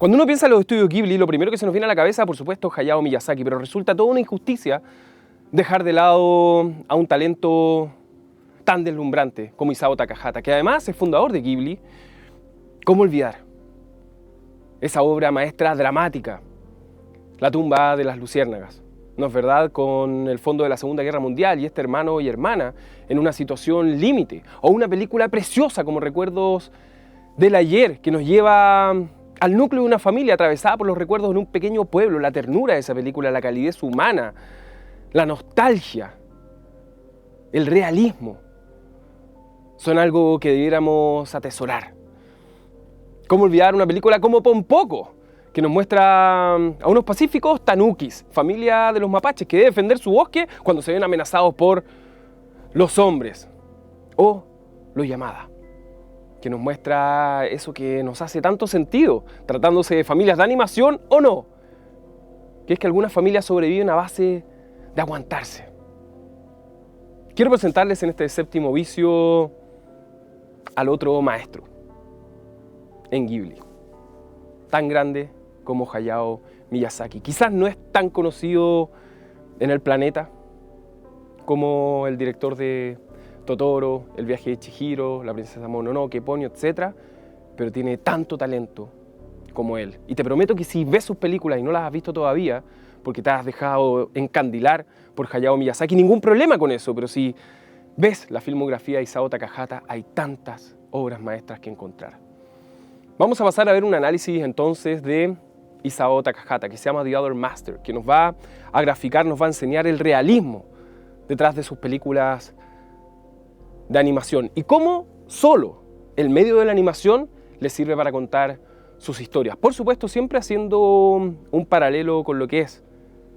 Cuando uno piensa en los estudios Ghibli, lo primero que se nos viene a la cabeza, por supuesto, es Hayao Miyazaki, pero resulta toda una injusticia dejar de lado a un talento tan deslumbrante como Isao Takahata, que además es fundador de Ghibli. ¿Cómo olvidar esa obra maestra dramática, La tumba de las luciérnagas? ¿No es verdad? Con el fondo de la Segunda Guerra Mundial y este hermano y hermana en una situación límite. O una película preciosa como Recuerdos del Ayer, que nos lleva al núcleo de una familia atravesada por los recuerdos en un pequeño pueblo. La ternura de esa película, la calidez humana, la nostalgia, el realismo, son algo que debiéramos atesorar. ¿Cómo olvidar una película como Pompoco, que nos muestra a unos pacíficos tanukis, familia de los mapaches, que debe defender su bosque cuando se ven amenazados por los hombres? O Los Yamada, que nos muestra eso que nos hace tanto sentido, tratándose de familias de animación o no, que es que algunas familias sobreviven a base de aguantarse. Quiero presentarles en este séptimo vicio al otro maestro en Ghibli, tan grande como Hayao Miyazaki. Quizás no es tan conocido en el planeta como el director de Totoro, El viaje de Chihiro, La princesa Mononoke, Ponyo, etc., pero tiene tanto talento como él. Y te prometo que si ves sus películas y no las has visto todavía, porque te has dejado encandilar por Hayao Miyazaki, ningún problema con eso, pero si ves la filmografía de Isao Takahata, hay tantas obras maestras que encontrar. Vamos a pasar a ver un análisis entonces de Isao Takahata, que se llama The Other Master, que nos va a graficar, nos va a enseñar el realismo detrás de sus películas de animación y cómo solo el medio de la animación les sirve para contar sus historias. Por supuesto, siempre haciendo un paralelo con lo que es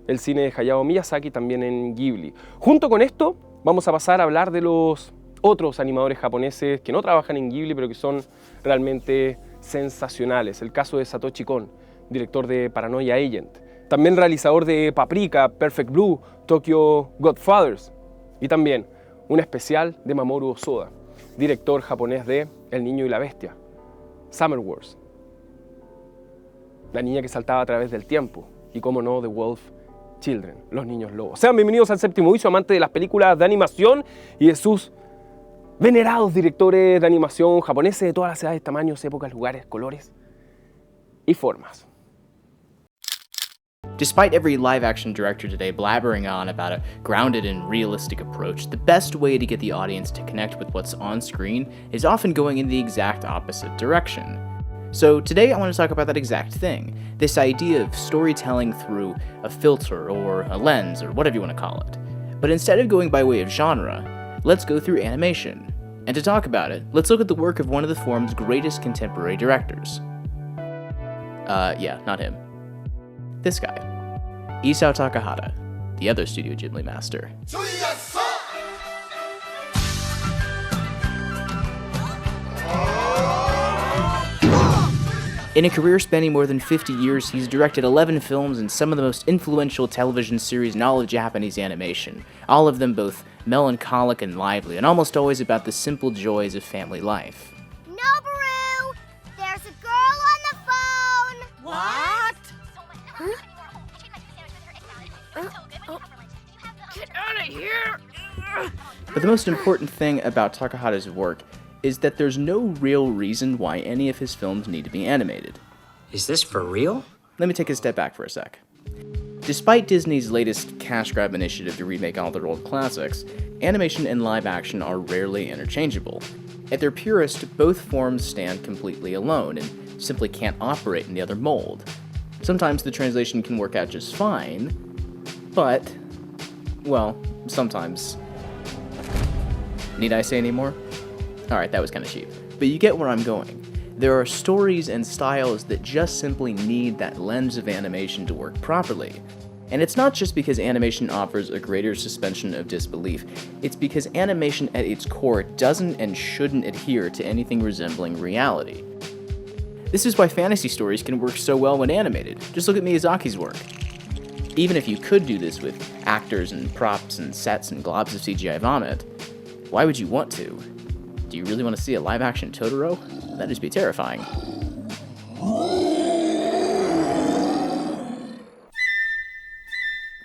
el cine de Hayao Miyazaki, también en Ghibli. Junto con esto, vamos a pasar a hablar de los otros animadores japoneses que no trabajan en Ghibli, pero que son realmente sensacionales. El caso de Satoshi Kon, director de Paranoia Agent, también realizador de Paprika, Perfect Blue, Tokyo Godfathers, y también un especial de Mamoru Hosoda, director japonés de El niño y la bestia, Summer Wars, La niña que saltaba a través del tiempo, y como no, The Wolf Children, Los niños lobos. Sean bienvenidos al séptimo vicio, amante de las películas de animación y de sus venerados directores de animación japoneses de todas las edades, tamaños, épocas, lugares, colores y formas. Despite every live-action director today blabbering on about a grounded and realistic approach, the best way to get the audience to connect with what's on screen is often going in the exact opposite direction. So today I want to talk about that exact thing, this idea of storytelling through a filter or a lens or whatever you want to call it. But instead of going by way of genre, let's go through animation. And to talk about it, let's look at the work of one of the form's greatest contemporary directors. Yeah, not him. This guy, Isao Takahata, the other Studio Ghibli master. In a career spanning more than 50 years, he's directed 11 films and some of the most influential television series in all of Japanese animation, all of them both melancholic and lively, and almost always about the simple joys of family life. Noboru! There's a girl on the phone! What? Get out of here! But the most important thing about Takahata's work is that there's no real reason why any of his films need to be animated. Is this for real? Let me take a step back for a sec. Despite Disney's latest cash grab initiative to remake all their old classics, animation and live action are rarely interchangeable. At their purest, both forms stand completely alone and simply can't operate in the other mold. Sometimes the translation can work out just fine, but, well, sometimes. Need I say any more? Alright, that was kinda cheap. But you get where I'm going. There are stories and styles that just simply need that lens of animation to work properly. And it's not just because animation offers a greater suspension of disbelief, it's because animation at its core doesn't and shouldn't adhere to anything resembling reality. This is why fantasy stories can work so well when animated. Just look at Miyazaki's work. Even if you could do this with actors and props and sets and globs of CGI vomit, why would you want to? Do you really want to see a live-action Totoro? That'd just be terrifying.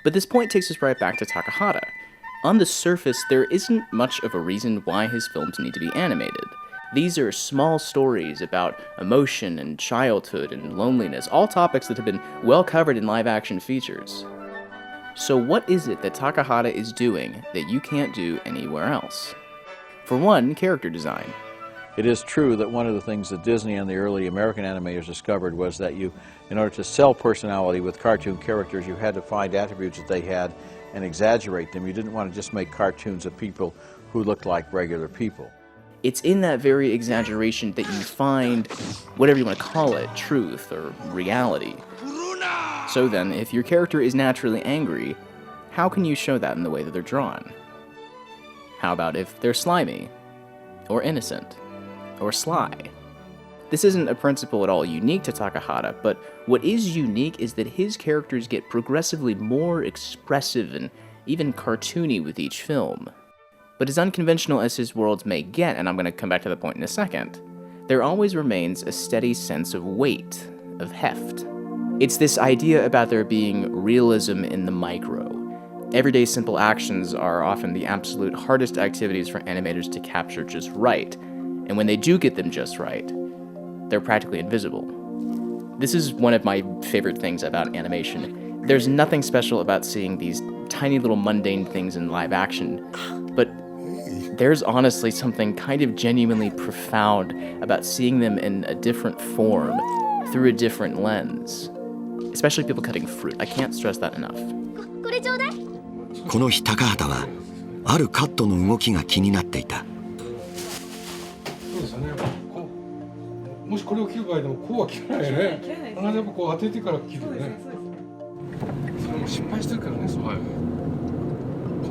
But this point takes us right back to Takahata. On the surface, there isn't much of a reason why his films need to be animated. These are small stories about emotion and childhood and loneliness, all topics that have been well covered in live-action features. So what is it that Takahata is doing that you can't do anywhere else? For one, character design. It is true that one of the things that Disney and the early American animators discovered was that in order to sell personality with cartoon characters, you had to find attributes that they had and exaggerate them. You didn't want to just make cartoons of people who looked like regular people. It's in that very exaggeration that you find, whatever you want to call it, truth or reality. So then, if your character is naturally angry, how can you show that in the way that they're drawn? How about if they're slimy, or innocent, or sly? This isn't a principle at all unique to Takahata, but what is unique is that his characters get progressively more expressive and even cartoony with each film. But as unconventional as his worlds may get, and I'm going to come back to that point in a second, there always remains a steady sense of weight, of heft. It's this idea about there being realism in the micro. Everyday simple actions are often the absolute hardest activities for animators to capture just right, and when they do get them just right, they're practically invisible. This is one of my favorite things about animation. There's nothing special about seeing these tiny little mundane things in live action, but there's honestly something kind of genuinely profound about seeing them in a different form, through a different lens. Especially people cutting fruit. I can't stress that enough. この日高畑はあるカットの動きが気になっていた。そうですよね。もしこれを切る場合でもこうは切らないよね。必ずやっぱこう当ててから切るよね。それも失敗してるからね。そう。今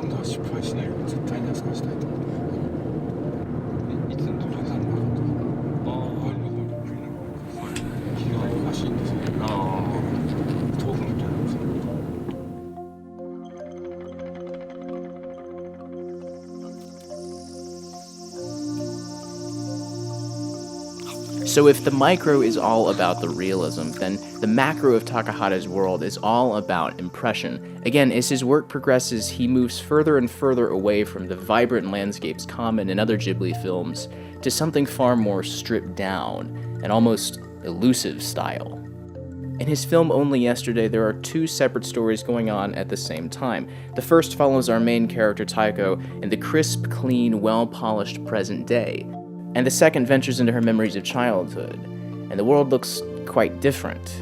度は失敗しないように絶対に扱いしたいと思う。いつの時だろうなと。周りの方に切りが難しいんですよ。豆腐みたいなんですよ。So if the micro is all about the realism, then the macro of Takahata's world is all about impression. Again, as his work progresses, he moves further and further away from the vibrant landscapes common in other Ghibli films to something far more stripped down and almost elusive style. In his film Only Yesterday, there are two separate stories going on at the same time. The first follows our main character Taiko in the crisp, clean, well-polished present day. And the second ventures into her memories of childhood, and the world looks quite different.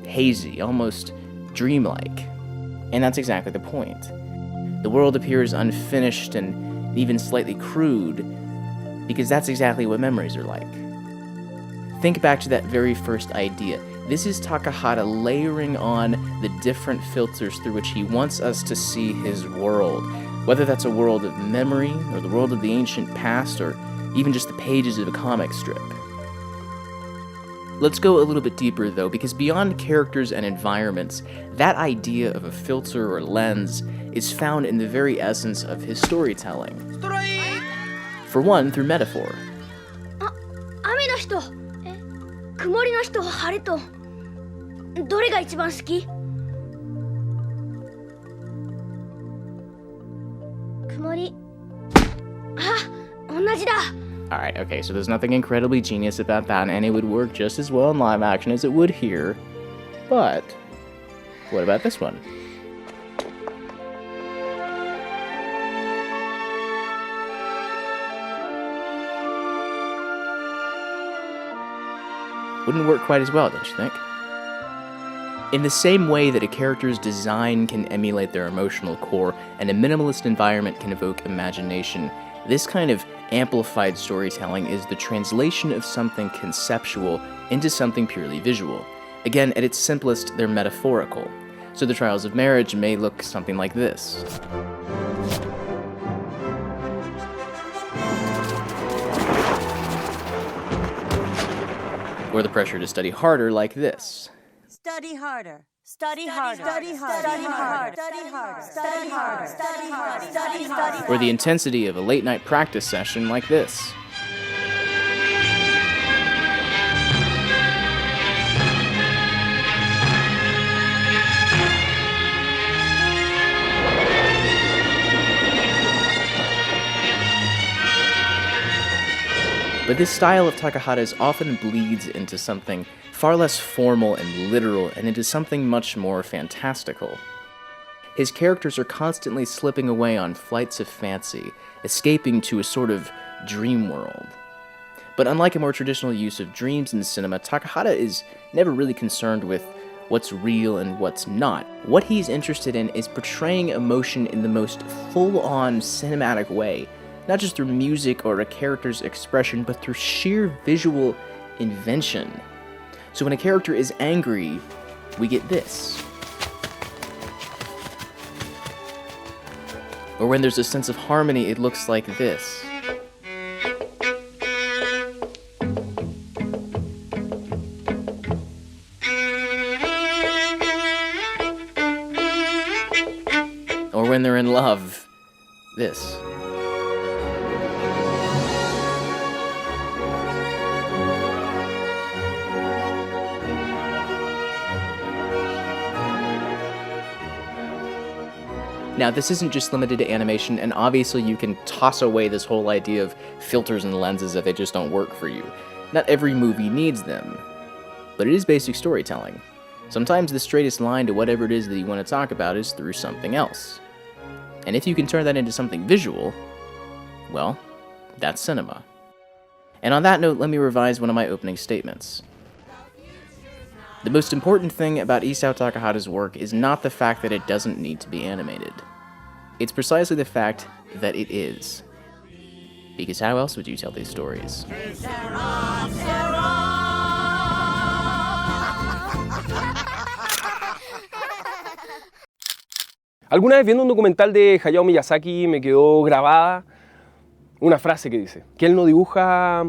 Hazy, almost dreamlike. And that's exactly the point. The world appears unfinished and even slightly crude, because that's exactly what memories are like. Think back to that very first idea. This is Takahata layering on the different filters through which he wants us to see his world, whether that's a world of memory, or the world of the ancient past, or even just the pages of a comic strip. Let's go a little bit deeper though, because beyond characters and environments, that idea of a filter or lens is found in the very essence of his storytelling. For one, through metaphor. 雨の人、曇りの人、晴れと、どれが一番好き？曇り。あ、同じだ。Alright, okay, so there's nothing incredibly genius about that, and it would work just as well in live action as it would here. But, what about this one? Wouldn't work quite as well, don't you think? In the same way that a character's design can emulate their emotional core, and a minimalist environment can evoke imagination, this kind of amplified storytelling is the translation of something conceptual into something purely visual. Again, at its simplest, they're metaphorical. So the trials of marriage may look something like this. Or the pressure to study harder like this. Study harder. Study harder. Study harder. Study harder. Study harder. Study harder. Study harder. Study harder. Or the intensity of a late-night practice session like this. But this style of Takahata's often bleeds into something far less formal and literal and into something much more fantastical. His characters are constantly slipping away on flights of fancy, escaping to a sort of dream world. But unlike a more traditional use of dreams in cinema, Takahata is never really concerned with what's real and what's not. What he's interested in is portraying emotion in the most full-on cinematic way, not just through music or a character's expression, but through sheer visual invention. So when a character is angry, we get this. Or when there's a sense of harmony, it looks like this. Or when they're in love, this. Now, this isn't just limited to animation, and obviously you can toss away this whole idea of filters and lenses if they just don't work for you. Not every movie needs them, but it is basic storytelling. Sometimes the straightest line to whatever it is that you want to talk about is through something else. And if you can turn that into something visual, well, that's cinema. And on that note, let me revise one of my opening statements. The most important thing about Isao Takahata's work is not the fact that it doesn't need to be animated. It's precisely the fact that it is. Because how else would you tell these stories? Alguna vez viendo un documental de Hayao Miyazaki me quedó grabada una frase que dice que él no dibuja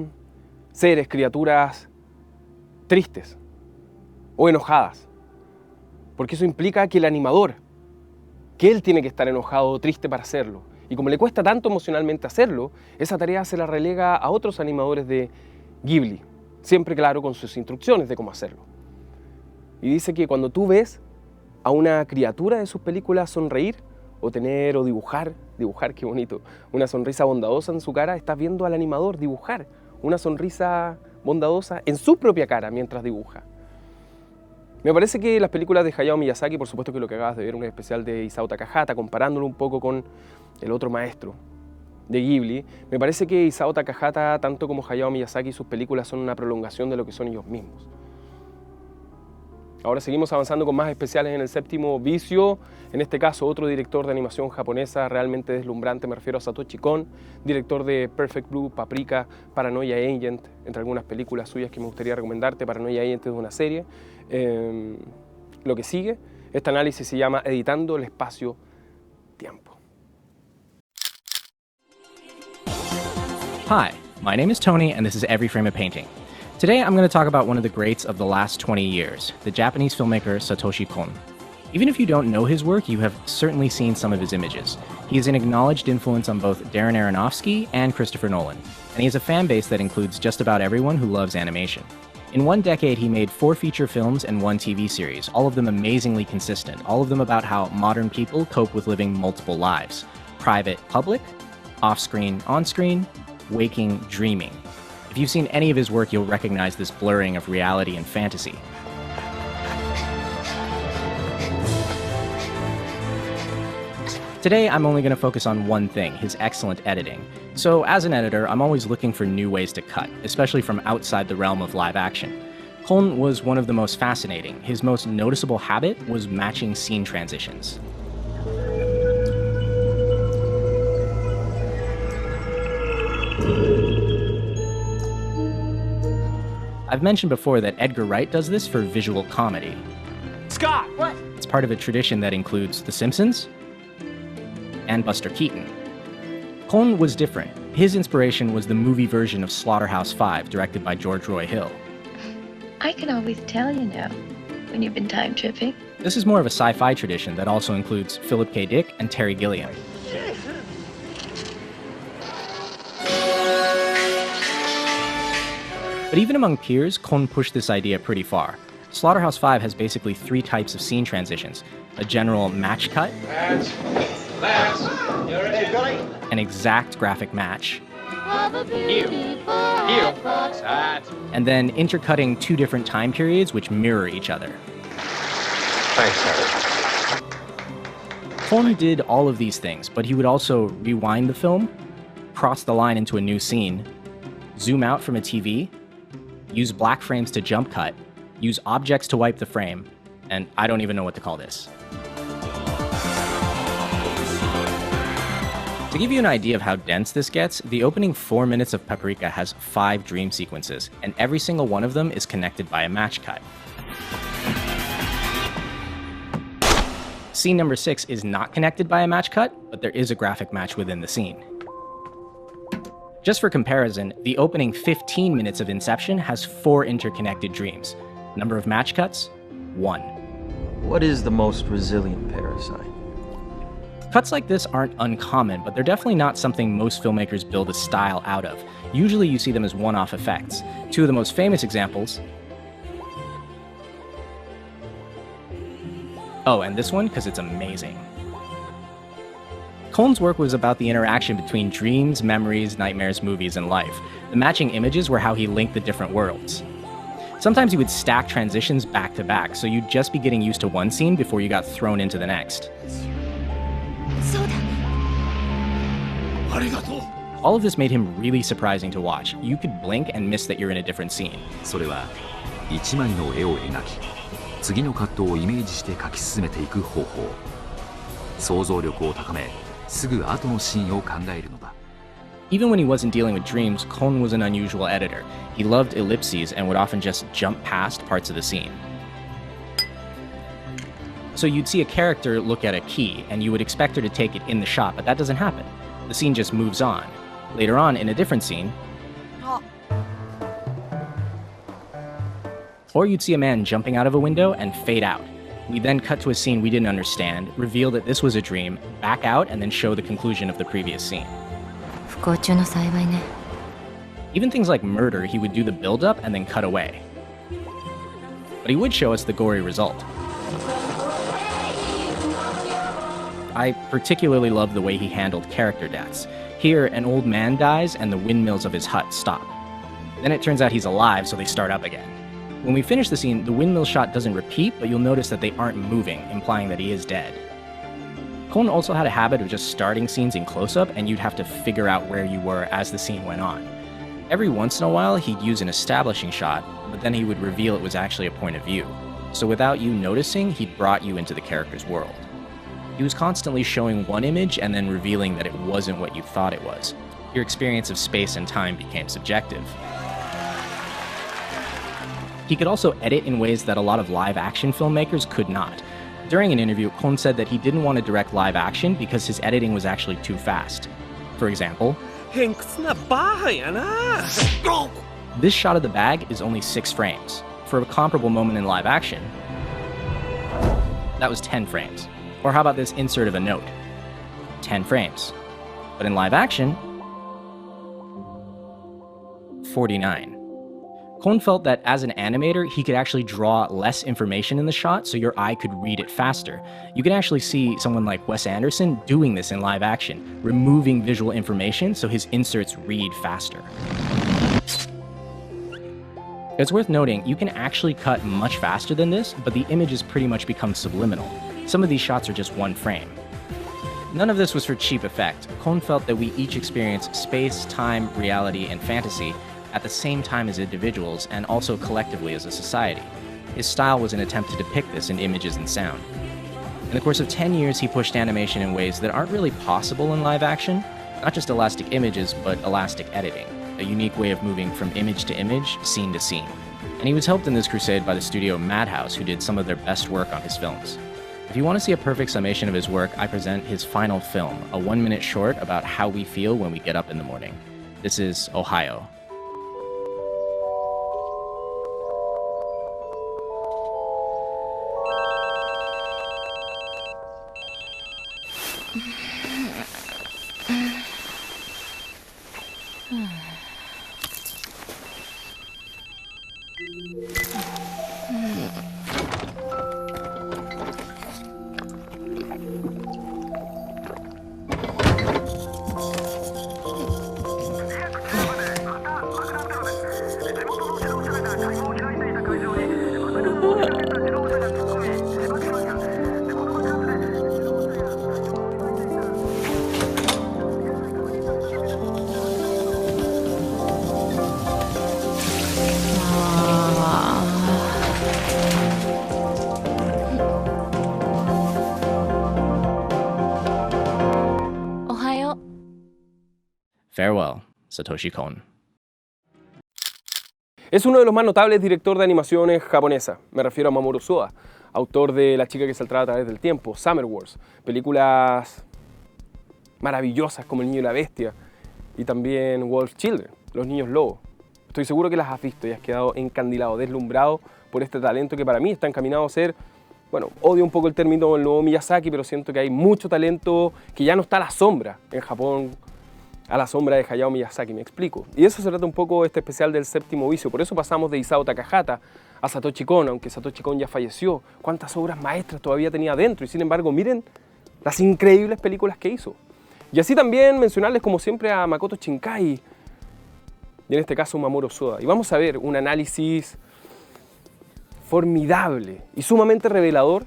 seres, criaturas tristes o enojadas, porque eso implica que el animador, que él tiene que estar enojado o triste para hacerlo, y como le cuesta tanto emocionalmente hacerlo, esa tarea se la relega a otros animadores de Ghibli, siempre claro con sus instrucciones de cómo hacerlo. Y dice que cuando tú ves a una criatura de sus películas sonreír o tener o dibujar, qué bonito, una sonrisa bondadosa en su cara, estás viendo al animador dibujar una sonrisa bondadosa en su propia cara mientras dibuja. Me parece que las películas de Hayao Miyazaki, por supuesto que lo que acabas de ver, un especial de Isao Takahata, comparándolo un poco con el otro maestro de Ghibli, me parece que Isao Takahata, tanto como Hayao Miyazaki, sus películas son una prolongación de lo que son ellos mismos. Ahora seguimos avanzando con más especiales en el séptimo VICIO, en este caso otro director de animación japonesa realmente deslumbrante, me refiero a Satoshi Kon, director de Perfect Blue, Paprika, Paranoia Agent, entre algunas películas suyas que me gustaría recomendarte. Paranoia Agent es una serie. Lo que sigue, este análisis se llama Editando el espacio-tiempo. Hi, my name is Tony and this is Every Frame a Painting. Today I'm going to talk about one of the greats of the last 20 years, the Japanese filmmaker Satoshi Kon. Even if you don't know his work, you have certainly seen some of his images. He is an acknowledged influence on both Darren Aronofsky and Christopher Nolan, and he has a fan base that includes just about everyone who loves animation. In one decade, he made 4 feature films and 1 TV series, all of them amazingly consistent, all of them about how modern people cope with living multiple lives. Private, public, off-screen, on-screen, waking, dreaming. If you've seen any of his work, you'll recognize this blurring of reality and fantasy. Today, I'm only going to focus on one thing, his excellent editing. So, as an editor, I'm always looking for new ways to cut, especially from outside the realm of live action. Kon was one of the most fascinating. His most noticeable habit was matching scene transitions. I've mentioned before that Edgar Wright does this for visual comedy. Scott! What? It's part of a tradition that includes The Simpsons and Buster Keaton. Kon was different. His inspiration was the movie version of Slaughterhouse-Five, directed by George Roy Hill. I can always tell, you know, when you've been time tripping. This is more of a sci-fi tradition that also includes Philip K. Dick and Terry Gilliam. But even among peers, Kon pushed this idea pretty far. Slaughterhouse-Five has basically 3 types of scene transitions: a general match cut, an exact graphic match, and then intercutting two different time periods which mirror each other. Kon did all of these things, but he would also rewind the film, cross the line into a new scene, zoom out from a TV, use black frames to jump cut, use objects to wipe the frame, and I don't even know what to call this. To give you an idea of how dense this gets, the opening 4 minutes of Paprika has 5 dream sequences, and every single one of them is connected by a match cut. Scene number 6 is not connected by a match cut, but there is a graphic match within the scene. Just for comparison, the opening 15 minutes of Inception has 4 interconnected dreams. Number of match cuts? 1. What is the most resilient parasite? Cuts like this aren't uncommon, but they're definitely not something most filmmakers build a style out of. Usually you see them as one-off effects. 2 of the most famous examples... Oh, and this one, because it's amazing. Kon's work was about the interaction between dreams, memories, nightmares, movies, and life. The matching images were how he linked the different worlds. Sometimes he would stack transitions back to back, so you'd just be getting used to one scene before you got thrown into the next. All of this made him really surprising to watch. You could blink and miss that you're in a different scene. それは一枚の絵を描き、次のカットをイメージして描き進めていく方法。想像力を高め、すぐ後のシーンを考えるのだ。Even when he wasn't dealing with dreams, Kon was an unusual editor. He loved ellipses and would often just jump past parts of the scene. So you'd see a character look at a key, and you would expect her to take it in the shot, but that doesn't happen. The scene just moves on. Later on, in a different scene, or you'd see a man jumping out of a window and fade out. We then cut to a scene we didn't understand, reveal that this was a dream, back out, and then show the conclusion of the previous scene. Even things like murder, he would do the build-up and then cut away. But he would show us the gory result. I particularly love the way he handled character deaths. Here, an old man dies and the windmills of his hut stop. Then it turns out he's alive, so they start up again. When we finish the scene, the windmill shot doesn't repeat, but you'll notice that they aren't moving, implying that he is dead. Kon also had a habit of just starting scenes in close-up, and you'd have to figure out where you were as the scene went on. Every once in a while, he'd use an establishing shot, but then he would reveal it was actually a point of view. So without you noticing, he brought you into the character's world. He was constantly showing one image and then revealing that it wasn't what you thought it was. Your experience of space and time became subjective. He could also edit in ways that a lot of live-action filmmakers could not. During an interview, Kon said that he didn't want to direct live action because his editing was actually too fast. For example, this shot of the bag is only 6 frames. For a comparable moment in live action, that was 10 frames. Or how about this insert of a note? 10 frames. But in live action, 49. Kon felt that as an animator, he could actually draw less information in the shot so your eye could read it faster. You can actually see someone like Wes Anderson doing this in live action, removing visual information so his inserts read faster. It's worth noting, you can actually cut much faster than this, but the images pretty much become subliminal. Some of these shots are just 1 frame. None of this was for cheap effect. Kon felt that we each experience space, time, reality, and fantasy at the same time as individuals, and also collectively as a society. His style was an attempt to depict this in images and sound. In the course of 10 years, he pushed animation in ways that aren't really possible in live action, not just elastic images, but elastic editing, a unique way of moving from image to image, scene to scene. And he was helped in this crusade by the studio Madhouse, who did some of their best work on his films. If you want to see a perfect summation of his work, I present his final film, a 1-minute short about how we feel when we get up in the morning. This is Ohio. Farewell, Satoshi Kon. Es uno de los más notables directores de animaciones japonesa. Me refiero a Mamoru Hosoda, autor de La chica que saltaba a través del tiempo, Summer Wars, películas maravillosas como El niño y la bestia, y también Wolf Children, Los niños lobos. Estoy seguro que las has visto y has quedado encandilado, deslumbrado por este talento que para mí está encaminado a ser, bueno, odio un poco el término del nuevo Miyazaki, pero siento que hay mucho talento que ya no está a la sombra en Japón, a la sombra de Hayao Miyazaki, me explico. Y de eso se trata un poco este especial del séptimo vicio. Por eso pasamos de Isao Takahata a Satoshi Kon, aunque Satoshi Kon ya falleció. Cuántas obras maestras todavía tenía dentro, y sin embargo, miren las increíbles películas que hizo. Y así también mencionarles, como siempre, a Makoto Shinkai, y en este caso Mamoru Hosoda. Y vamos a ver un análisis formidable y sumamente revelador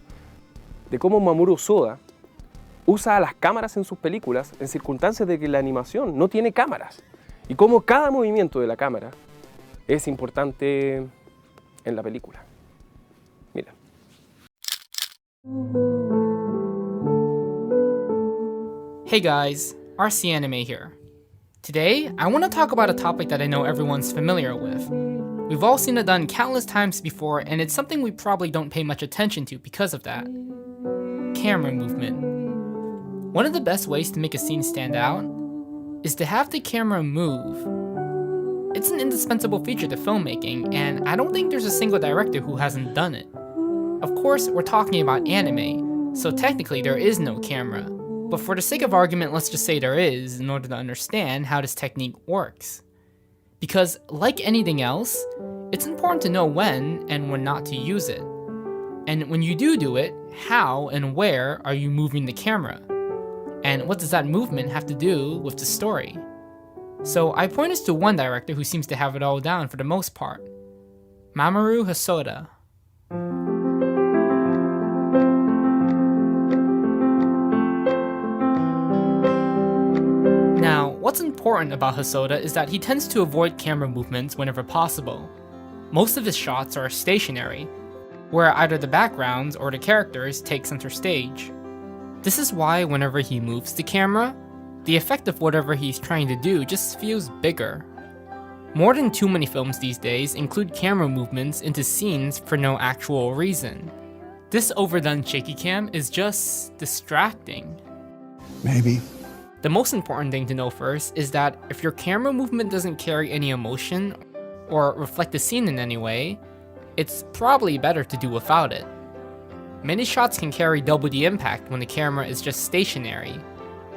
de cómo Mamoru Hosoda usa las cámaras en sus películas en circunstancias de que la animación no tiene cámaras, y cómo cada movimiento de la cámara es importante en la película. Mira. Hey guys, RC Anime here. Today, I want to talk about a topic that I know everyone's familiar with. We've all seen it done countless times before, and it's something we probably don't pay much attention to because of that. Camera movement. One of the best ways to make a scene stand out is to have the camera move. It's an indispensable feature to filmmaking, and I don't think there's a single director who hasn't done it. Of course, we're talking about anime, so technically there is no camera. But for the sake of argument, let's just say there is, in order to understand how this technique works. Because, like anything else, it's important to know when and when not to use it. And when you do it, how and where are you moving the camera? And what does that movement have to do with the story? So I point us to one director who seems to have it all down for the most part. Mamoru Hosoda. Now, what's important about Hosoda is that he tends to avoid camera movements whenever possible. Most of his shots are stationary, where either the backgrounds or the characters take center stage. This is why whenever he moves the camera, the effect of whatever he's trying to do just feels bigger. More than too many films these days include camera movements into scenes for no actual reason. This overdone shaky cam is just distracting. Maybe. The most important thing to know first is that if your camera movement doesn't carry any emotion or reflect the scene in any way, it's probably better to do without it. Many shots can carry double the impact when the camera is just stationary,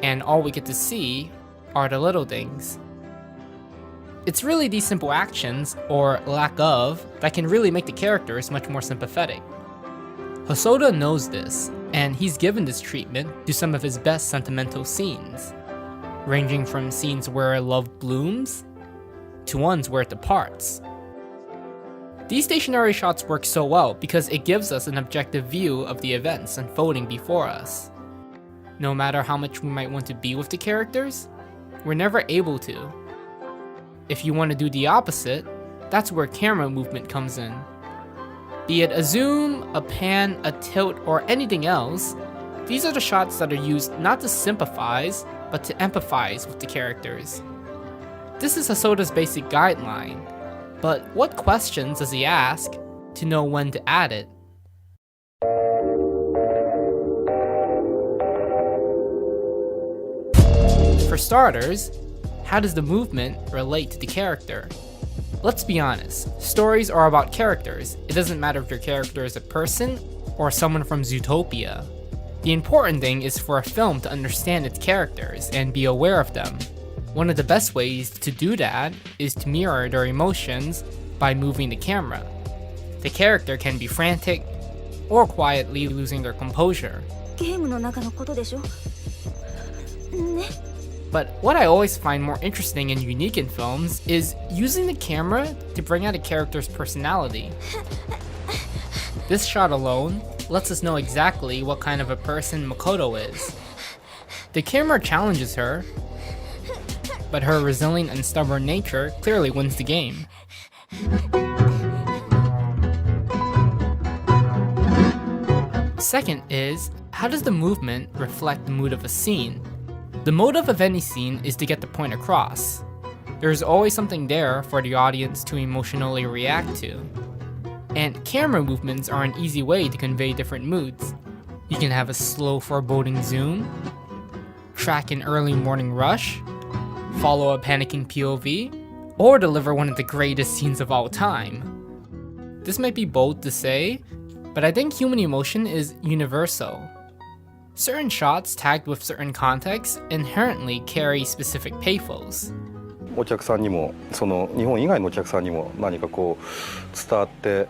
and all we get to see are the little things. It's really these simple actions, or lack of, that can really make the characters much more sympathetic. Hosoda knows this, and he's given this treatment to some of his best sentimental scenes, ranging from scenes where love blooms to ones where it departs. These stationary shots work so well because it gives us an objective view of the events unfolding before us. No matter how much we might want to be with the characters, we're never able to. If you want to do the opposite, that's where camera movement comes in. Be it a zoom, a pan, a tilt, or anything else, these are the shots that are used not to sympathize, but to empathize with the characters. This is Hosoda's basic guideline, but what questions does he ask to know when to add it? For starters, how does the movement relate to the character? Let's be honest, stories are about characters. It doesn't matter if your character is a person or someone from Zootopia. The important thing is for a film to understand its characters and be aware of them. One of the best ways to do that is to mirror their emotions by moving the camera. The character can be frantic or quietly losing their composure. But what I always find more interesting and unique in films is using the camera to bring out a character's personality. This shot alone lets us know exactly what kind of a person Makoto is. The camera challenges her, but her resilient and stubborn nature clearly wins the game. Second is, how does the movement reflect the mood of a scene? The motive of any scene is to get the point across. There's always something there for the audience to emotionally react to. And camera movements are an easy way to convey different moods. You can have a slow foreboding zoom, track an early morning rush, follow a panicking POV, or deliver one of the greatest scenes of all time. This might be bold to say, but I think human emotion is universal. Certain shots tagged with certain contexts inherently carry specific pathos. お客さんにもその日本以外のお客さんにも何かこう伝わって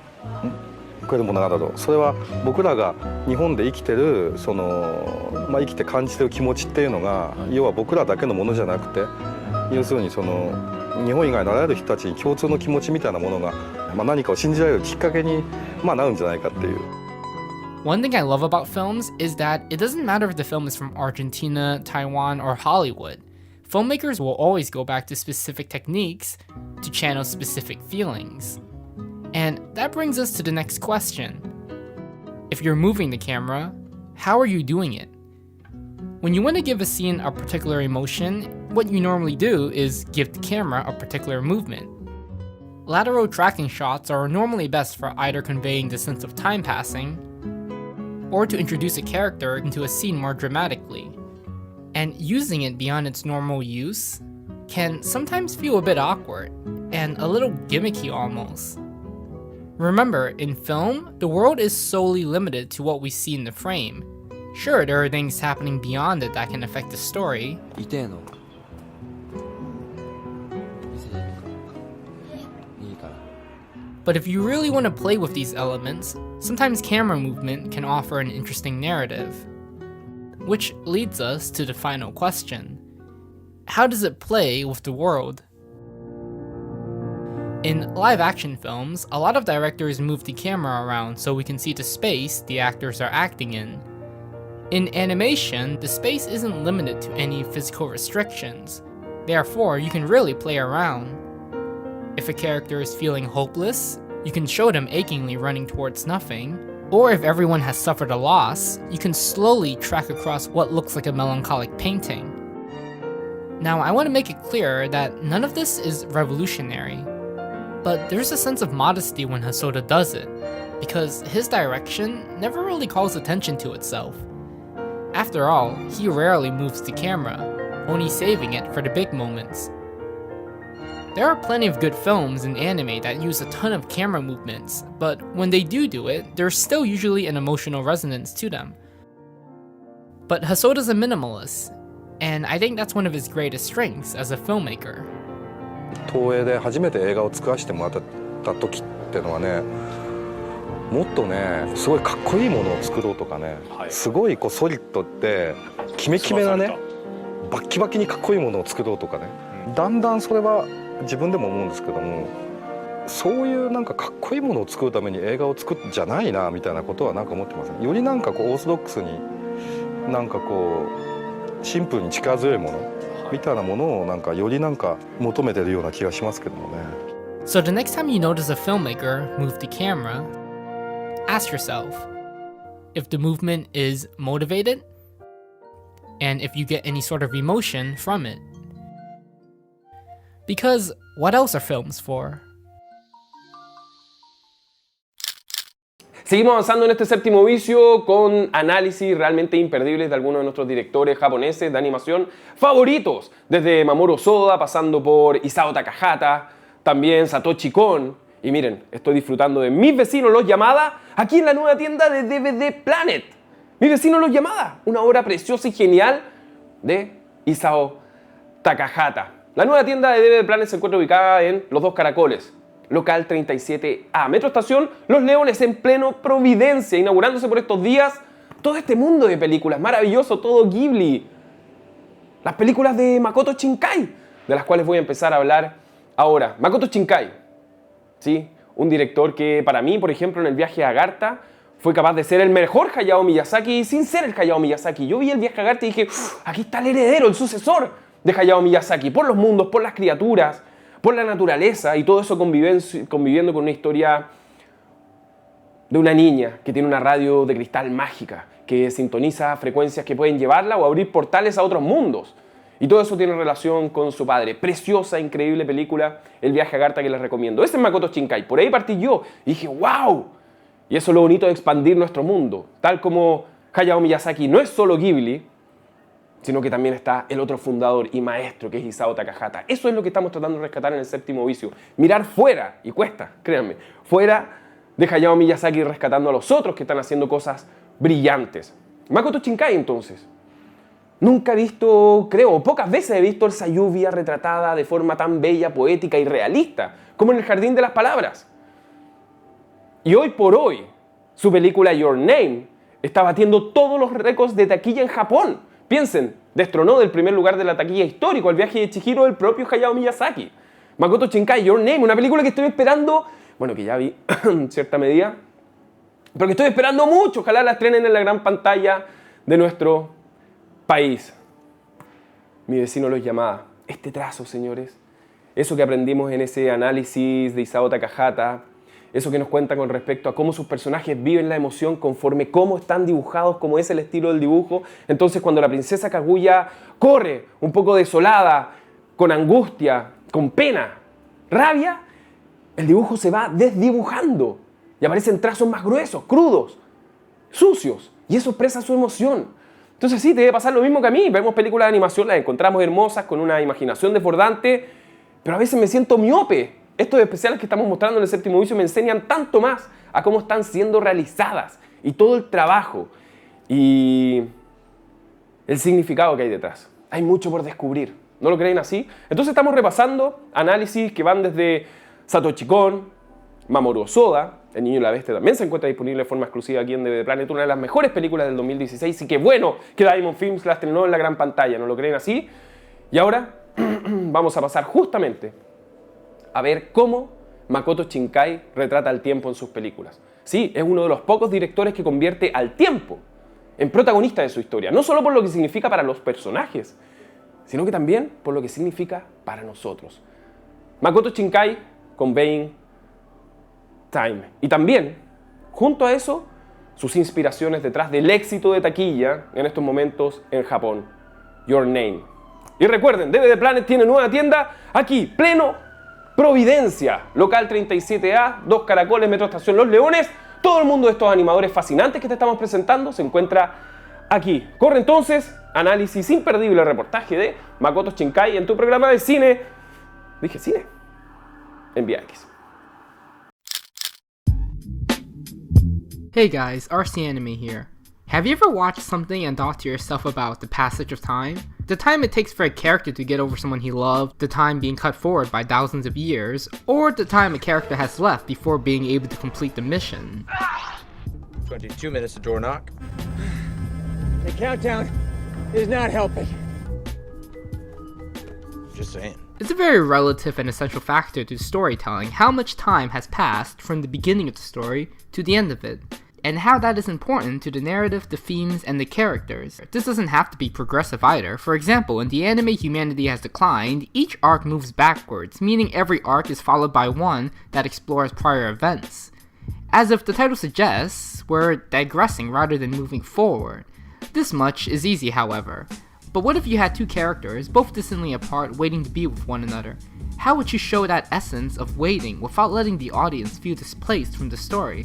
くれるものがあると、それは僕らが日本で生きてるその、生きて感じてる気持ちっていうのが要は僕らだけのものじゃなくて、要するにその日本以外のあらゆる人たちに共通の気持ちみたいなものが、何かを信じられるきっかけに、なるんじゃないかっていう。One thing I love about films is that it doesn't matter if the film is from Argentina, Taiwan, or Hollywood. Filmmakers will always go back to specific techniques to channel specific feelings. And that brings us to the next question. If you're moving the camera, how are you doing it? When you want to give a scene a particular emotion, what you normally do is give the camera a particular movement. Lateral tracking shots are normally best for either conveying the sense of time passing, or to introduce a character into a scene more dramatically. And using it beyond its normal use can sometimes feel a bit awkward, and a little gimmicky almost. Remember, in film, the world is solely limited to what we see in the frame. Sure, there are things happening beyond it that can affect the story, but if you really want to play with these elements, sometimes camera movement can offer an interesting narrative. Which leads us to the final question. How does it play with the world? In live-action films, a lot of directors move the camera around so we can see the space the actors are acting in. In animation, the space isn't limited to any physical restrictions. Therefore, you can really play around. If a character is feeling hopeless, you can show them achingly running towards nothing. Or if everyone has suffered a loss, you can slowly track across what looks like a melancholic painting. Now, I want to make it clear that none of this is revolutionary, but there's a sense of modesty when Hosoda does it, because his direction never really calls attention to itself. After all, he rarely moves the camera, only saving it for the big moments. There are plenty of good films in anime that use a ton of camera movements, but when they do it, there's still usually an emotional resonance to them. But Hosoda's a minimalist, and I think that's one of his greatest strengths as a filmmaker. 東映で初めて映画を作らせてもらった時っていうのはね、もっとね、すごいかっこいいものを作ろうとかね、すごいこうソリッドってキメキメなね、バッキバキにかっこいいものを作ろうとかね、だんだんそれは自分でも思うんですけども、そういうなんかかっこいいものを作るために映画を作るんじゃないなみたいなことはなんか思ってますね。よりなんかこうオーソドックスになんかこうシンプルに力強いものみたいなものをなんかよりなんか求めてるような気がしますけどもね。So the next time you notice a filmmaker move the camera, ask yourself if the movement is motivated and if you get any sort of emotion from it. Because what else are films for? Seguimos avanzando en este séptimo vicio con análisis realmente imperdibles de algunos de nuestros directores japoneses de animación favoritos, desde Mamoru Hosoda, pasando por Isao Takahata, también Satoshi Kon. Y miren, estoy disfrutando de Mis Vecinos Los Yamada aquí en la nueva tienda de DVD Planet. Mis Vecinos Los Yamada, una obra preciosa y genial de Isao Takahata. La nueva tienda de DVD Planet se encuentra ubicada en Los Dos Caracoles, local 37A, Metro Estación Los Leones, en pleno Providencia, inaugurándose por estos días todo este mundo de películas, maravilloso, todo Ghibli. Las películas de Makoto Shinkai, de las cuales voy a empezar a hablar ahora. Makoto Shinkai, ¿sí? Un director que para mí, por ejemplo, en el viaje a Agartha, fue capaz de ser el mejor Hayao Miyazaki sin ser el Hayao Miyazaki. Yo vi el viaje a Agartha y dije, aquí está el heredero, el sucesor de Hayao Miyazaki, por los mundos, por las criaturas, por la naturaleza y todo eso conviviendo con una historia de una niña que tiene una radio de cristal mágica, que sintoniza frecuencias que pueden llevarla o abrir portales a otros mundos. Y todo eso tiene relación con su padre. Preciosa, increíble película, El viaje a Garta, que les recomiendo. Ese es Makoto Shinkai. Por ahí partí yo y dije, ¡wow! Y eso es lo bonito de expandir nuestro mundo. Tal como Hayao Miyazaki no es solo Ghibli, sino que también está el otro fundador y maestro, que es Isao Takahata. Eso es lo que estamos tratando de rescatar en el séptimo vicio. Mirar fuera, y cuesta, créanme, fuera de Hayao Miyazaki, rescatando a los otros que están haciendo cosas brillantes. Makoto Shinkai, entonces. Nunca he visto, creo, pocas veces he visto esa lluvia retratada de forma tan bella, poética y realista, como en el Jardín de las Palabras. Y hoy por hoy, su película Your Name está batiendo todos los récords de taquilla en Japón. Piensen, destronó del primer lugar de la taquilla histórico El viaje de Chihiro del propio Hayao Miyazaki. Makoto Shinkai, Your Name, una película que estoy esperando, bueno, que ya vi en cierta medida, pero que estoy esperando mucho. Ojalá la estrenen en la gran pantalla de nuestro país. Mi vecino los llamaba. Este trazo, señores, eso que aprendimos en ese análisis de Isao Takahata, eso que nos cuenta con respecto a cómo sus personajes viven la emoción conforme cómo están dibujados, cómo es el estilo del dibujo. Entonces, cuando la princesa Kaguya corre un poco desolada, con angustia, con pena, rabia, el dibujo se va desdibujando y aparecen trazos más gruesos, crudos, sucios, y eso expresa su emoción. Entonces sí, te debe pasar lo mismo que a mí. Vemos películas de animación, las encontramos hermosas, con una imaginación desbordante, pero a veces me siento miope. Estos especiales que estamos mostrando en el séptimo vicio me enseñan tanto más a cómo están siendo realizadas y todo el trabajo y el significado que hay detrás. Hay mucho por descubrir. ¿No lo creen así? Entonces estamos repasando análisis que van desde Satoshi Kon, Mamoru Hosoda. El niño y la bestia también se encuentra disponible de forma exclusiva aquí en DVD Planet, una de las mejores películas del 2016, y qué bueno que Diamond Films la estrenó en la gran pantalla, ¿no lo creen así? Y ahora vamos a pasar justamente a ver cómo Makoto Shinkai retrata el tiempo en sus películas. Sí, es uno de los pocos directores que convierte al tiempo en protagonista de su historia, no solo por lo que significa para los personajes, sino que también por lo que significa para nosotros. Makoto Shinkai con Being Time. Y también, junto a eso, sus inspiraciones detrás del éxito de taquilla en estos momentos en Japón. Your Name. Y recuerden, DVD Planet tiene nueva tienda aquí, pleno Providencia, local 37A, 2 Caracoles, Metro Estación Los Leones. Todo el mundo de estos animadores fascinantes que te estamos presentando se encuentra aquí. Corre entonces, análisis imperdible, reportaje de Makoto Shinkai en tu programa de cine. Dije cine. En VIX. Hey guys, RC Anime here. Have you ever watched something and thought to yourself about the passage of time? The time it takes for a character to get over someone he loved, the time being cut forward by thousands of years, or the time a character has left before being able to complete the mission. 22 minutes to door knock. The countdown is not helping. Just saying. It's a very relative and essential factor to storytelling how much time has passed from the beginning of the story to the end of it, and how that is important to the narrative, the themes, and the characters. This doesn't have to be progressive either. For example, in the anime Humanity Has Declined, each arc moves backwards, meaning every arc is followed by one that explores prior events. As if the title suggests, we're digressing rather than moving forward. This much is easy, however. But what if you had two characters, both distantly apart, waiting to be with one another? How would you show that essence of waiting without letting the audience feel displaced from the story?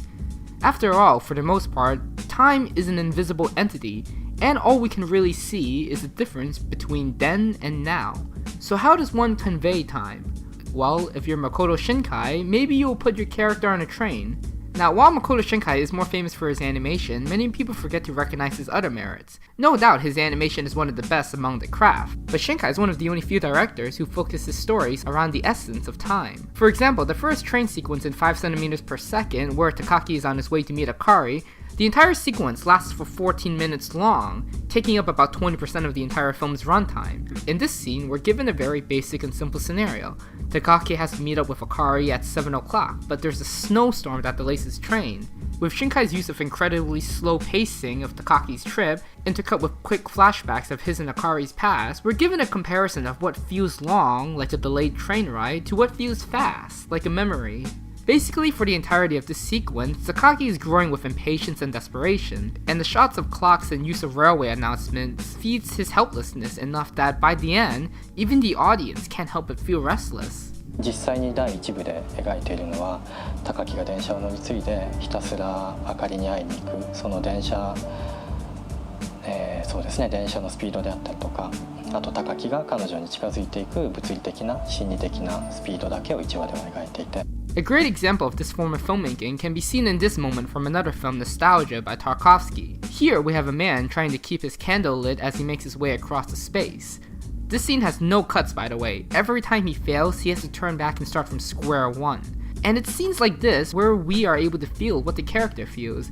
After all, for the most part, time is an invisible entity, and all we can really see is the difference between then and now. So how does one convey time? Well, if you're Makoto Shinkai, maybe you'll put your character on a train. Now, while Makoto Shinkai is more famous for his animation, many people forget to recognize his other merits. No doubt his animation is one of the best among the craft, but Shinkai is one of the only few directors who focus his stories around the essence of time. For example, the first train sequence in 5 centimeters per second, where Takaki is on his way to meet Akari, the entire sequence lasts for 14 minutes long, taking up about 20% of the entire film's runtime. In this scene, we're given a very basic and simple scenario. Takaki has to meet up with Akari at 7 o'clock, but there's a snowstorm that delays his train. With Shinkai's use of incredibly slow pacing of Takaki's trip, intercut with quick flashbacks of his and Akari's past, we're given a comparison of what feels long, like a delayed train ride, to what feels fast, like a memory. Basically, for the entirety of this sequence, Takagi is growing with impatience and desperation, and the shots of clocks and use of railway announcements feeds his helplessness enough that by the end, even the audience can't help but feel restless. 実際に第1部で描いているのは高木が電車を乗り継いでひたすら明かりに会いに行くその電車、そうですね電車のスピードであったりとかあと高木が彼女に近づいていく物理的な心理的なスピードだけを1話では描いていて A great example of this form of filmmaking can be seen in this moment from another film, Nostalgia by Tarkovsky. Here we have a man trying to keep his candle lit as he makes his way across the space. This scene has no cuts, by the way. Every time he fails, he has to turn back and start from square one. And it's scenes like this where we are able to feel what the character feels.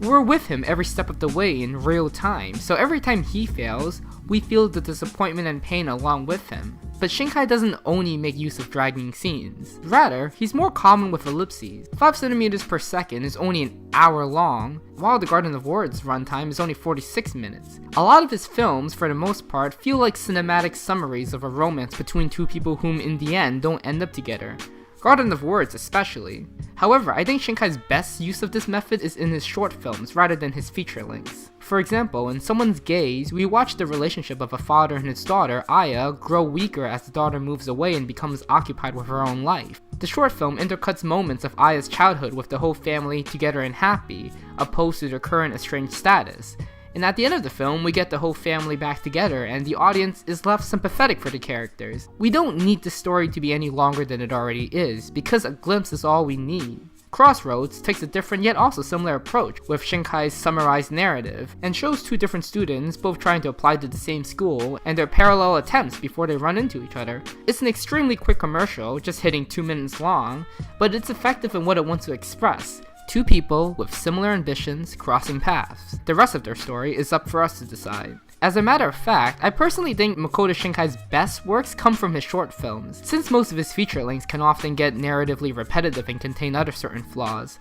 We're with him every step of the way in real time, so every time he fails, we feel the disappointment and pain along with him. But Shinkai doesn't only make use of dragging scenes. Rather, he's more common with ellipses. 5 centimeters per second is only an hour long, while the Garden of Words runtime is only 46 minutes. A lot of his films, for the most part, feel like cinematic summaries of a romance between two people whom in the end don't end up together. Garden of Words especially. However, I think Shinkai's best use of this method is in his short films rather than his feature lengths. For example, in Someone's Gaze, we watch the relationship of a father and his daughter, Aya, grow weaker as the daughter moves away and becomes occupied with her own life. The short film intercuts moments of Aya's childhood with the whole family together and happy, opposed to their current estranged status. And at the end of the film, we get the whole family back together, and the audience is left sympathetic for the characters. We don't need the story to be any longer than it already is, because a glimpse is all we need. Crossroads takes a different yet also similar approach with Shinkai's summarized narrative, and shows two different students both trying to apply to the same school, and their parallel attempts before they run into each other. It's an extremely quick commercial, just hitting 2 minutes long, but it's effective in what it wants to express. Two people with similar ambitions crossing paths. The rest of their story is up for us to decide. As a matter of fact, I personally think Makoto Shinkai's best works come from his short films, since most of his feature lengths can often get narratively repetitive and contain other certain flaws.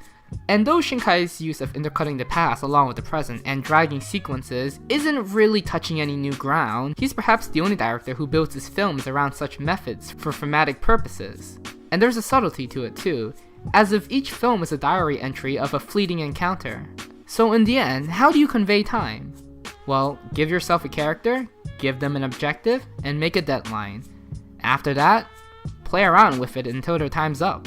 And though Shinkai's use of intercutting the past along with the present and dragging sequences isn't really touching any new ground, he's perhaps the only director who builds his films around such methods for thematic purposes. And there's a subtlety to it too, as if each film is a diary entry of a fleeting encounter. So in the end, how do you convey time? Well, give yourself a character, give them an objective, and make a deadline. After that, play around with it until their time's up.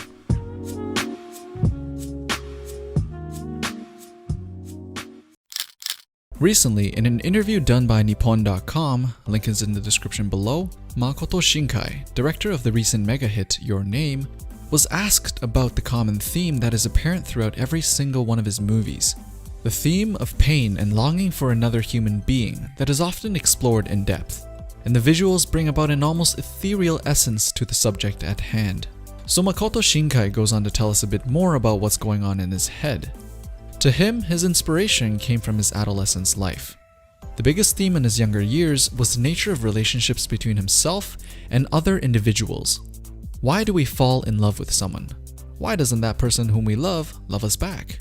Recently, in an interview done by Nippon.com, link is in the description below, Makoto Shinkai, director of the recent mega hit Your Name, was asked about the common theme that is apparent throughout every single one of his movies. The theme of pain and longing for another human being that is often explored in depth, and the visuals bring about an almost ethereal essence to the subject at hand. So Makoto Shinkai goes on to tell us a bit more about what's going on in his head. To him, his inspiration came from his adolescence life. The biggest theme in his younger years was the nature of relationships between himself and other individuals. Why do we fall in love with someone? Why doesn't that person whom we love us back?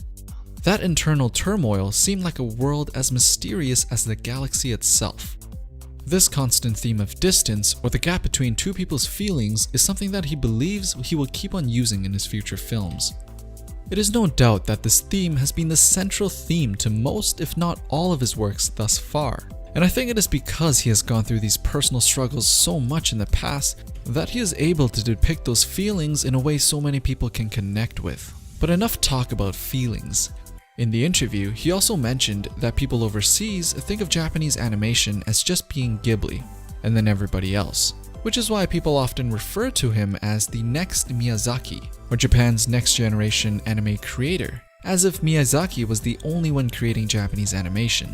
That internal turmoil seemed like a world as mysterious as the galaxy itself. This constant theme of distance, or the gap between two people's feelings, is something that he believes he will keep on using in his future films. It is no doubt that this theme has been the central theme to most, if not all, of his works thus far. And I think it is because he has gone through these personal struggles so much in the past that he is able to depict those feelings in a way so many people can connect with. But enough talk about feelings. In the interview, he also mentioned that people overseas think of Japanese animation as just being Ghibli, and then everybody else, which is why people often refer to him as the next Miyazaki, or Japan's next generation anime creator, as if Miyazaki was the only one creating Japanese animation.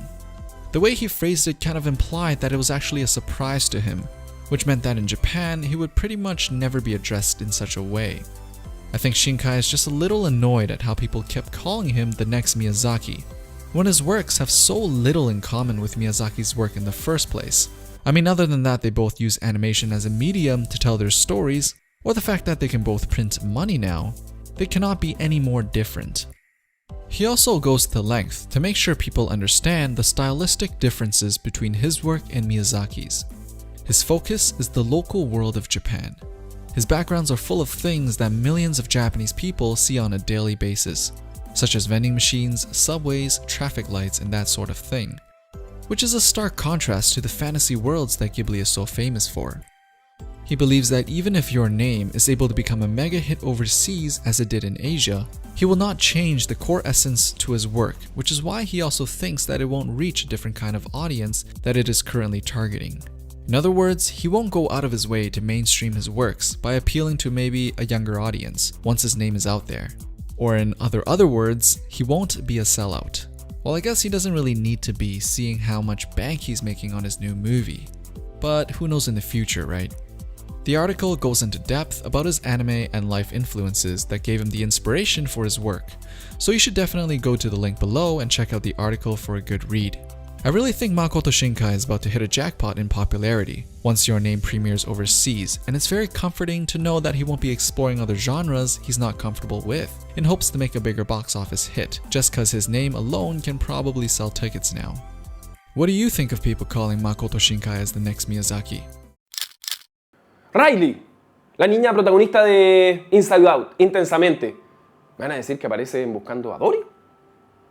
The way he phrased it kind of implied that it was actually a surprise to him, which meant that in Japan, he would pretty much never be addressed in such a way. I think Shinkai is just a little annoyed at how people kept calling him the next Miyazaki, when his works have so little in common with Miyazaki's work in the first place. I mean, other than that they both use animation as a medium to tell their stories, or the fact that they can both print money now, they cannot be any more different. He also goes to length to make sure people understand the stylistic differences between his work and Miyazaki's. His focus is the local world of Japan. His backgrounds are full of things that millions of Japanese people see on a daily basis, such as vending machines, subways, traffic lights, and that sort of thing, which is a stark contrast to the fantasy worlds that Ghibli is so famous for. He believes that even if Your Name is able to become a mega hit overseas as it did in Asia, he will not change the core essence to his work, which is why he also thinks that it won't reach a different kind of audience that it is currently targeting. In other words, he won't go out of his way to mainstream his works by appealing to maybe a younger audience once his name is out there. Or in other words, he won't be a sellout. Well, I guess he doesn't really need to be, seeing how much bank he's making on his new movie. But who knows in the future, right? The article goes into depth about his anime and life influences that gave him the inspiration for his work, so you should definitely go to the link below and check out the article for a good read. I really think Makoto Shinkai is about to hit a jackpot in popularity once Your Name premieres overseas, and it's very comforting to know that he won't be exploring other genres he's not comfortable with in hopes to make a bigger box office hit, just cause his name alone can probably sell tickets now. What do you think of people calling Makoto Shinkai as the next Miyazaki? Riley, la niña protagonista de Inside Out, intensamente. ¿Me van a decir que aparece en Buscando a Dory?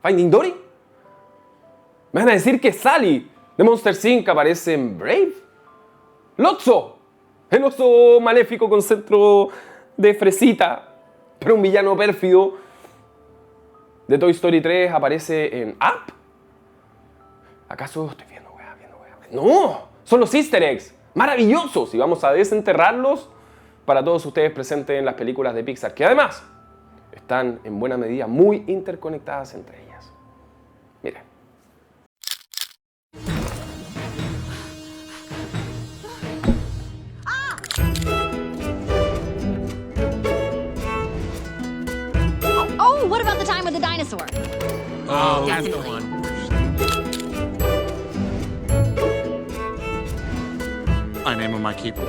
¿Finding Dory? ¿Me van a decir que Sally de Monster Inc. aparece en Brave? Lotso, el oso maléfico con centro de fresita, pero un villano pérfido de Toy Story 3 aparece en Up? ¿Acaso estoy viendo wea? ¡No! Son los easter eggs. Maravillosos, y vamos a desenterrarlos para todos ustedes presentes en las películas de Pixar, que además están en buena medida muy interconectadas entre ellas. Miren. Oh, what about the time with the dinosaur? Oh, that's the the one. I name him my keeper.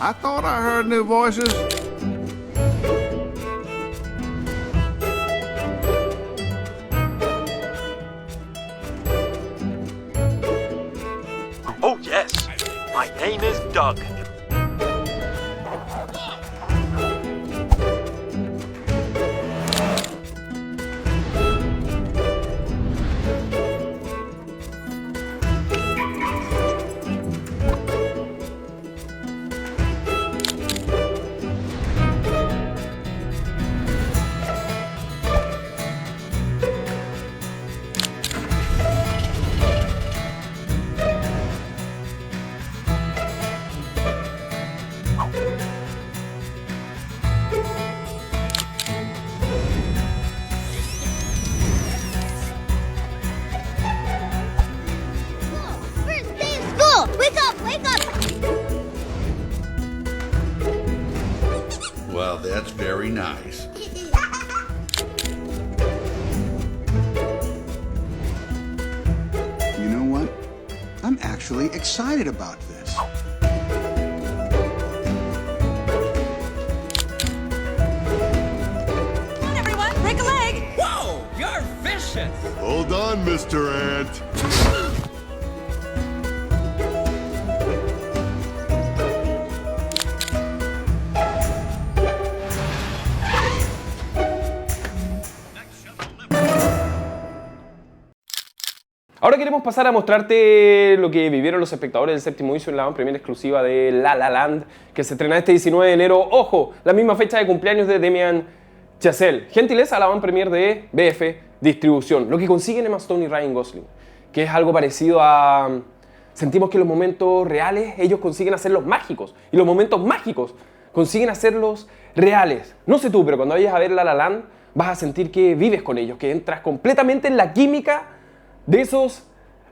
I thought I heard new voices. Oh yes, my name is Doug. Well, that's very nice. You know what? I'm actually excited about this. Come on, everyone, break a leg. Whoa, you're vicious. Hold on, Mr. Ant. Ahora queremos pasar a mostrarte lo que vivieron los espectadores del séptimo vicio en la avant-premiere exclusiva de La La Land, que se estrena este 19 de enero. ¡Ojo! La misma fecha de cumpleaños de Damien Chazelle. Gentileza a la avant-premiere de BF Distribución. Lo que consiguen Emma Stone y Ryan Gosling, que es algo parecido a... Sentimos que los momentos reales ellos consiguen hacerlos mágicos, y los momentos mágicos consiguen hacerlos reales. No sé tú, pero cuando vayas a ver La La Land vas a sentir que vives con ellos, que entras completamente en la química de esos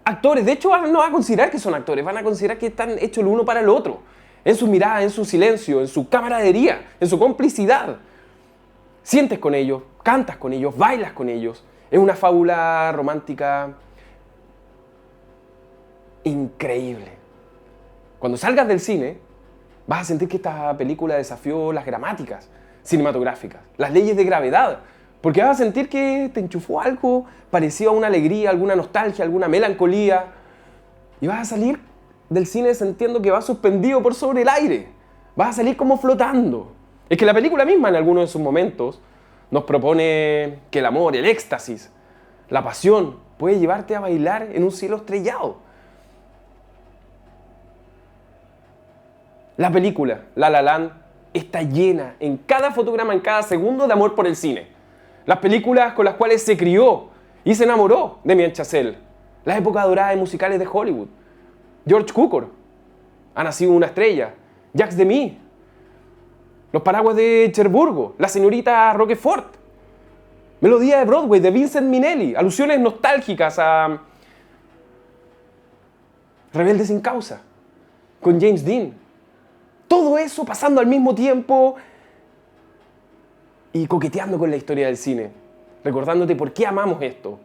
actores. De hecho, no van a considerar que son actores, van a considerar que están hechos el uno para el otro. En su mirada, en su silencio, en su camaradería, en su complicidad. Sientes con ellos, cantas con ellos, bailas con ellos. Es una fábula romántica increíble. Cuando salgas del cine, vas a sentir que esta película desafió las gramáticas cinematográficas, las leyes de gravedad, porque vas a sentir que te enchufó algo parecido a una alegría, alguna nostalgia, alguna melancolía, y vas a salir del cine sintiendo que vas suspendido por sobre el aire. Vas a salir como flotando. Es que la película misma en algunos de sus momentos nos propone que el amor, el éxtasis, la pasión puede llevarte a bailar en un cielo estrellado. La película La La Land está llena en cada fotograma, en cada segundo de amor por el cine. Las películas con las cuales se crió y se enamoró de Damien Chazelle. La época dorada de musicales de Hollywood. George Cukor, Ha nacido una estrella. Jacques Demy, Los paraguas de Cherburgo, La señorita Roquefort, Melodía de Broadway de Vincent Minnelli, alusiones nostálgicas a Rebelde sin causa, con James Dean. Todo eso pasando al mismo tiempo y coqueteando con la historia del cine, recordándote por qué amamos esto.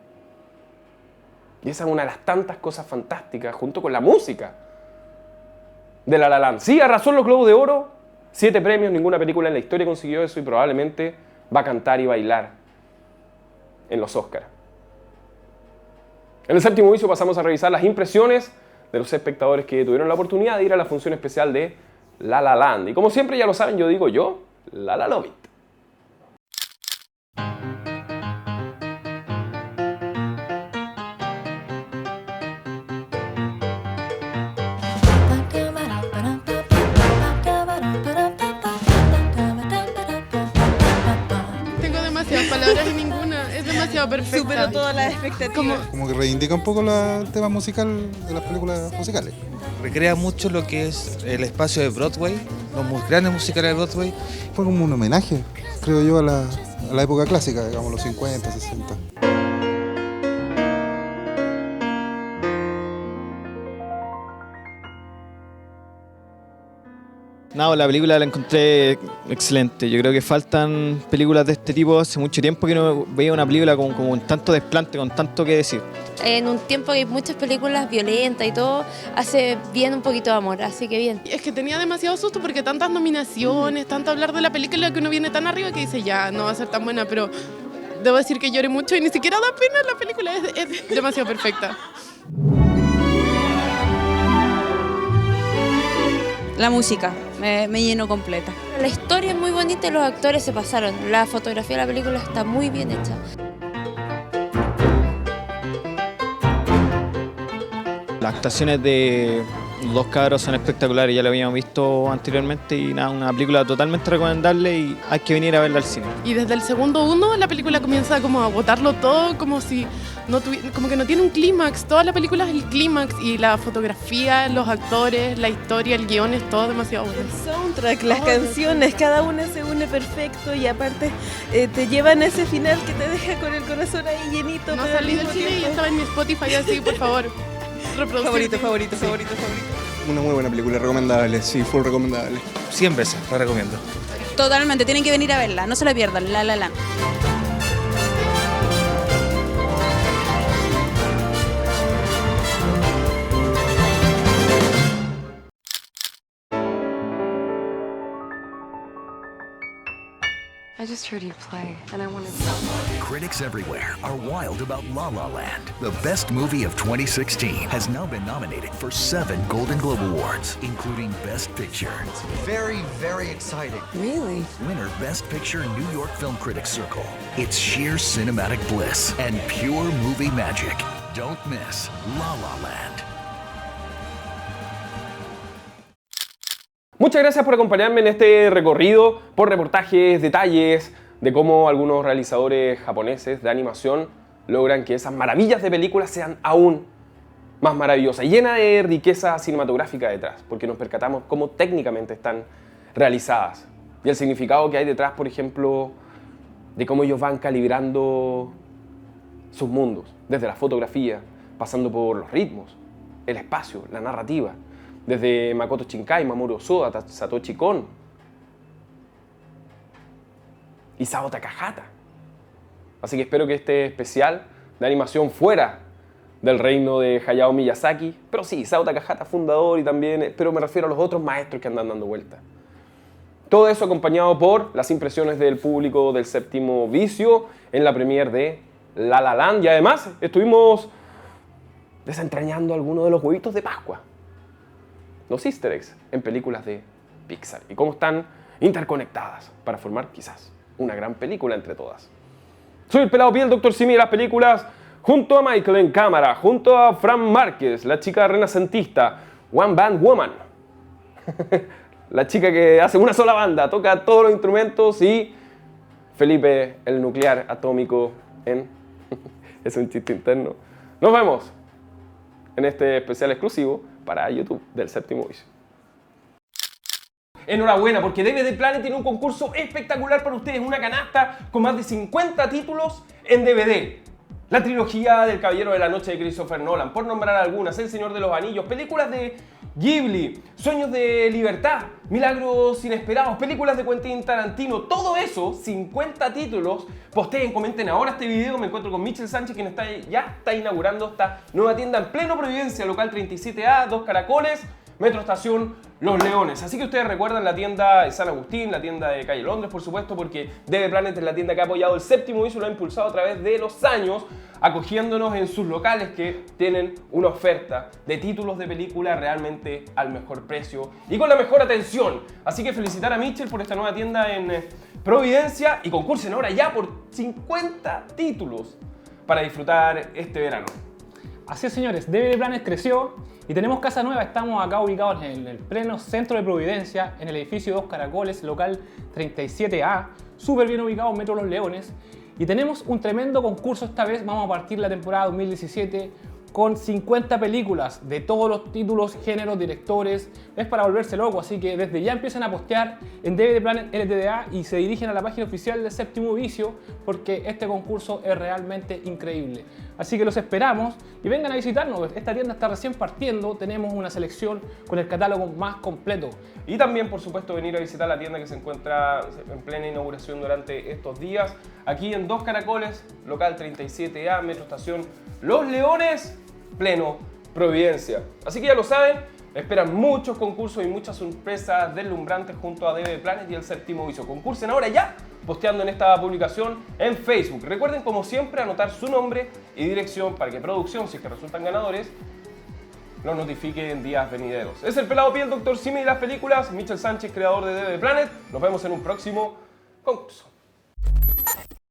Y esa es una de las tantas cosas fantásticas, junto con la música de La La Land. Sí, arrasó en los Globos de Oro, 7 premios, ninguna película en la historia consiguió eso y probablemente va a cantar y bailar en los Oscars. En el séptimo vicio pasamos a revisar las impresiones de los espectadores que tuvieron la oportunidad de ir a la función especial de La La Land. Y como siempre ya lo saben, yo digo La La Love It. Tengo demasiadas palabras y ninguna, es demasiado perfecta. Superó todas las expectativas. Como que reivindica un poco el tema musical de las películas musicales. Recrea mucho lo que es el espacio de Broadway, los grandes musicales de Broadway. Fue como un homenaje, creo yo, a la época clásica, digamos, los 50, 60. No, la película la encontré excelente. Yo creo que faltan películas de este tipo. Hace mucho tiempo que no veía una película con tanto desplante, con tanto que decir. En un tiempo que hay muchas películas violentas y todo, hace bien un poquito de amor, así que bien. Es que tenía demasiado susto porque tantas nominaciones, tanto hablar de la película que uno viene tan arriba que dice ya, no va a ser tan buena, pero debo decir que lloré mucho y ni siquiera da pena, la película es demasiado perfecta. La música me llenó completa. La historia es muy bonita y los actores se pasaron. La fotografía de la película está muy bien hecha. Las actuaciones de los dos cabros son espectaculares, ya lo habíamos visto anteriormente y nada, una película totalmente recomendable y hay que venir a verla al cine. Y desde el segundo uno la película comienza como a botarlo todo, como si como que no tiene un clímax. Toda la película es el clímax y la fotografía, los actores, la historia, el guión es todo demasiado bueno. El soundtrack, las canciones, cada una se une perfecto y aparte te llevan a ese final que te deja con el corazón ahí llenito. No salí del cine y estaba en mi Spotify así, por favor. Favorito. Una muy buena película, recomendable, sí, full recomendable. 100 veces, la recomiendo. Totalmente, tienen que venir a verla, no se la pierdan, La La Land. I just heard you play, and I wanted Critics everywhere are wild about La La Land. The best movie of 2016 has now been nominated for 7 Golden Globe Awards, including Best Picture. It's very, very exciting. Really? Winner Best Picture New York Film Critics Circle. It's sheer cinematic bliss and pure movie magic. Don't miss La La Land. Muchas gracias por acompañarme en este recorrido por reportajes, detalles de cómo algunos realizadores japoneses de animación logran que esas maravillas de películas sean aún más maravillosas, llena de riqueza cinematográfica detrás, porque nos percatamos cómo técnicamente están realizadas y el significado que hay detrás, por ejemplo, de cómo ellos van calibrando sus mundos, desde la fotografía, pasando por los ritmos, el espacio, la narrativa, desde Makoto Shinkai, Mamoru Hosoda, Satoshi Kon, Isao Takahata. Así que espero que este especial de animación fuera del reino de Hayao Miyazaki, pero sí, Isao Takahata, fundador, y también, pero me refiero a los otros maestros que andan dando vueltas. Todo eso acompañado por las impresiones del público del séptimo VICIO en la premiere de La La Land, y además estuvimos desentrañando algunos de los huevitos de Pascua, los easter eggs en películas de Pixar y cómo están interconectadas para formar quizás una gran película entre todas. Soy el pelado piel, Dr. Simi de las películas, junto a Michael en cámara, junto a Fran Márquez, la chica renacentista, One Band Woman, la chica que hace una sola banda, toca todos los instrumentos, y Felipe, el nuclear atómico en... es un chiste interno. Nos vemos en este especial exclusivo para YouTube del séptimo VICIO. Enhorabuena, porque DVD Planet tiene un concurso espectacular para ustedes, una canasta con más de 50 títulos en DVD. La trilogía del Caballero de la Noche de Christopher Nolan, por nombrar algunas, El Señor de los Anillos, películas de Ghibli, Sueños de Libertad, Milagros Inesperados, películas de Quentin Tarantino, todo eso, 50 títulos. Posteen, comenten ahora este video. Me encuentro con Michel Sánchez, quien ya está inaugurando esta nueva tienda en pleno Providencia, local 37A, 2 Caracoles, Metro Estación Los Leones. Así que ustedes recuerdan la tienda de San Agustín, la tienda de Calle Londres, por supuesto, porque DVD Planet es la tienda que ha apoyado el séptimo VICIO, lo ha impulsado a través de los años, acogiéndonos en sus locales que tienen una oferta de títulos de película realmente al mejor precio y con la mejor atención. Así que felicitar a Michel por esta nueva tienda en Providencia, y concursen ahora ya por 50 títulos para disfrutar este verano. Así es, señores, DVD Planet creció y tenemos casa nueva. Estamos acá ubicados en el pleno centro de Providencia, en el edificio 2 Caracoles, local 37A, súper bien ubicado en Metro Los Leones. Y tenemos un tremendo concurso esta vez. Vamos a partir la temporada 2017 con 50 películas de todos los títulos, géneros, directores. Es para volverse loco, así que desde ya empiezan a postear en DVD Planet LTDA y se dirigen a la página oficial del séptimo VICIO, porque este concurso es realmente increíble. Así que los esperamos y vengan a visitarnos. Esta tienda está recién partiendo, tenemos una selección con el catálogo más completo. Y también, por supuesto, venir a visitar la tienda que se encuentra en plena inauguración durante estos días, aquí en 2 Caracoles, local 37A, Metro Estación Los Leones, pleno Providencia. Así que ya lo saben, esperan muchos concursos y muchas sorpresas deslumbrantes junto a DVD Planet y el séptimo VICIO. Concursen ahora ya, posteando en esta publicación en Facebook. Recuerden, como siempre, anotar su nombre y dirección para que producción, si es que resultan ganadores, los notifique en días venideros. Es el pelado piel, Dr. Simi de las películas, Michel Sánchez, creador de DVD Planet. Nos vemos en un próximo concurso.